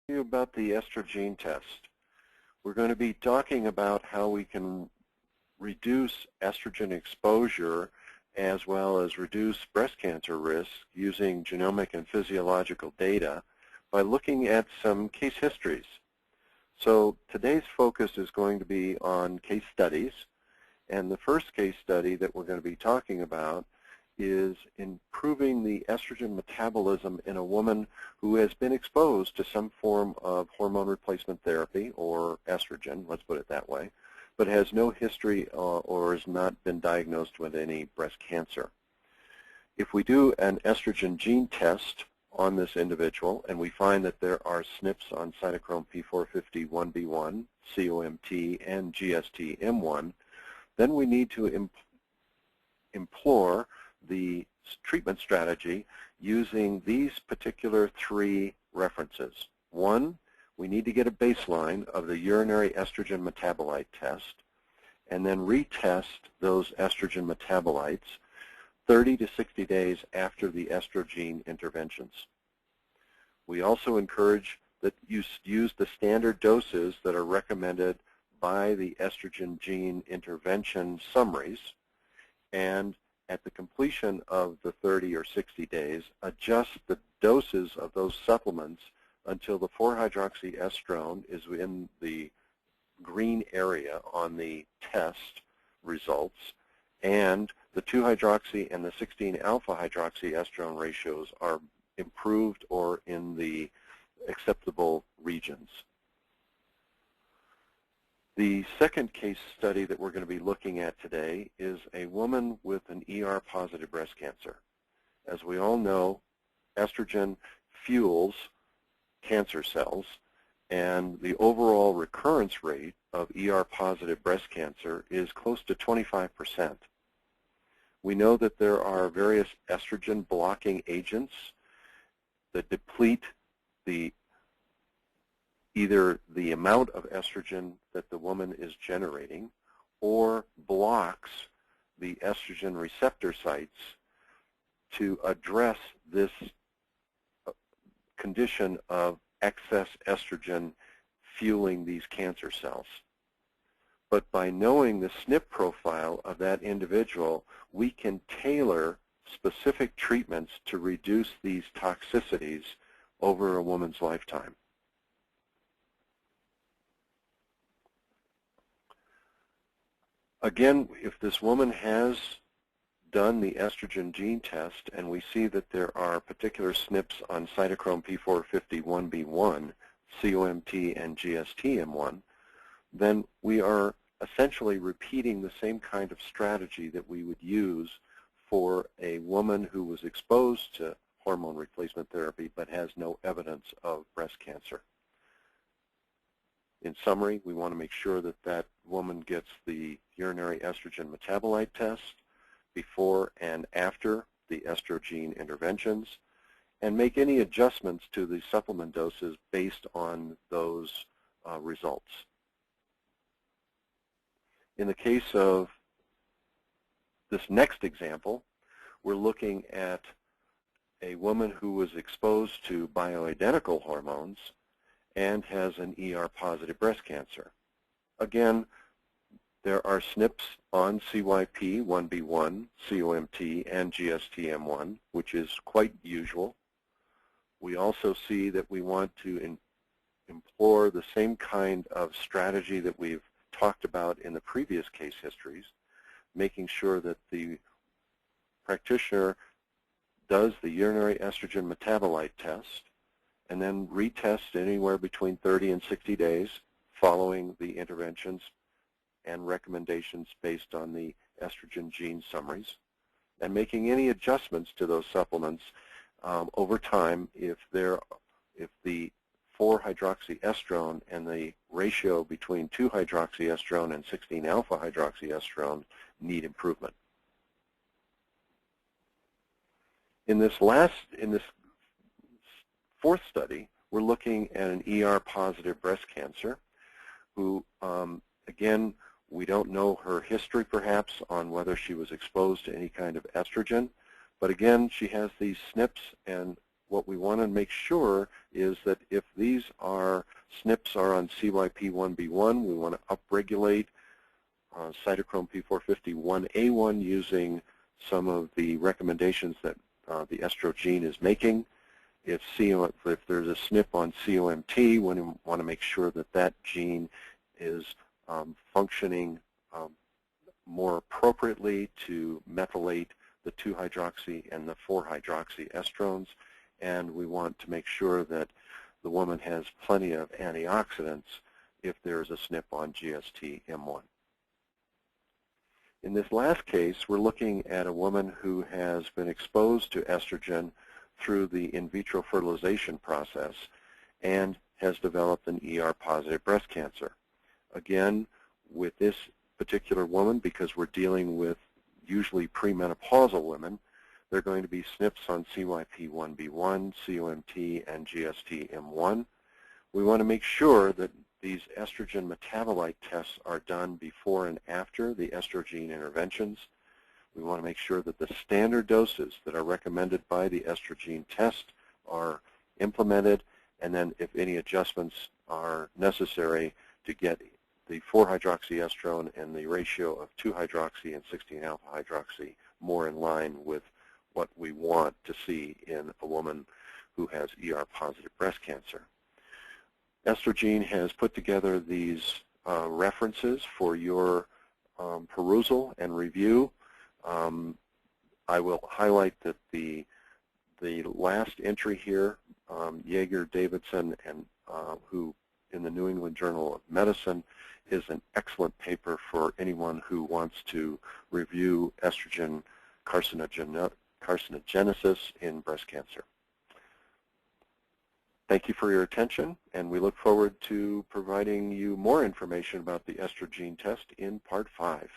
You about the estrogen test. We're going to be talking about how we can reduce estrogen exposure as well as reduce breast cancer risk using genomic and physiological data by looking at some case histories. So today's focus is going to be on case studies, and the first case study that we're going to be talking about is improving the estrogen metabolism in a woman who has been exposed to some form of hormone replacement therapy, or estrogen, let's put it that way, but has no history or has not been diagnosed with any breast cancer. If we do an estrogen gene test on this individual and we find that there are SNPs on cytochrome P450-1b1, COMT, and GST-M1, then we need to implore the treatment strategy using these particular three references. One, we need to get a baseline of the urinary estrogen metabolite test and then retest those estrogen metabolites 30 to 60 days after the estrogen interventions. We also encourage that you use the standard doses that are recommended by the estrogen gene intervention summaries, and at the completion of the 30 or 60 days, adjust the doses of those supplements until the 4-hydroxyestrone is in the green area on the test results, and the 2-hydroxy and the 16-alpha-hydroxyestrone ratios are improved or in the acceptable regions. The second case study that we're going to be looking at today is a woman with an ER-positive breast cancer. As we all know, estrogen fuels cancer cells, and the overall recurrence rate of ER-positive breast cancer is close to 25%. We know that there are various estrogen-blocking agents that deplete either the amount of estrogen that the woman is generating or blocks the estrogen receptor sites to address this condition of excess estrogen fueling these cancer cells. But by knowing the SNP profile of that individual, we can tailor specific treatments to reduce these toxicities over a woman's lifetime. Again, if this woman has done the estrogen gene test and we see that there are particular SNPs on cytochrome P450-1b1, COMT, and GST-M1, then we are essentially repeating the same kind of strategy that we would use for a woman who was exposed to hormone replacement therapy but has no evidence of breast cancer. In summary, we want to make sure that that woman gets the urinary estrogen metabolite test before and after the estrogen interventions, and make any adjustments to the supplement doses based on those results. In the case of this next example, we're looking at a woman who was exposed to bioidentical hormones and has an ER-positive breast cancer. Again, there are SNPs on CYP1B1, COMT, and GST-M1, which is quite usual. We also see that we want to implore the same kind of strategy that we've talked about in the previous case histories, making sure that the practitioner does the urinary estrogen metabolite test and then retest anywhere between 30 and 60 days following the interventions and recommendations based on the estrogen gene summaries, and making any adjustments to those supplements over time if the 4-hydroxyestrone and the ratio between 2-hydroxyestrone and 16-alpha-hydroxyestrone need improvement. In this fourth study, we're looking at an ER-positive breast cancer who, again, we don't know her history perhaps on whether she was exposed to any kind of estrogen, but again, she has these SNPs and what we want to make sure is that if these SNPs are on CYP1B1, we want to upregulate cytochrome P450-1A1 using some of the recommendations that the estrogene is making. If there's a SNP on COMT, we want to make sure that that gene is functioning more appropriately to methylate the 2-hydroxy and the 4-hydroxy estrones, and we want to make sure that the woman has plenty of antioxidants if there's a SNP on GST-M1. In this last case, we're looking at a woman who has been exposed to estrogen through the in vitro fertilization process and has developed an ER-positive breast cancer. Again, with this particular woman, because we're dealing with usually premenopausal women, they're going to be SNPs on CYP1B1, COMT, and GST-M1. We want to make sure that these estrogen metabolite tests are done before and after the estrogene interventions. We want to make sure that the standard doses that are recommended by the estrogene test are implemented, and then if any adjustments are necessary to get the 4-hydroxyestrone and the ratio of 2-hydroxy and 16-alpha-hydroxy more in line with what we want to see in a woman who has ER-positive breast cancer. Estrogen has put together these references for your perusal and review. I will highlight that the last entry here, Yeager, Davidson, and who in the New England Journal of Medicine, is an excellent paper for anyone who wants to review estrogen carcinogenesis in breast cancer. Thank you for your attention, and we look forward to providing you more information about the estrogene test in Part 5.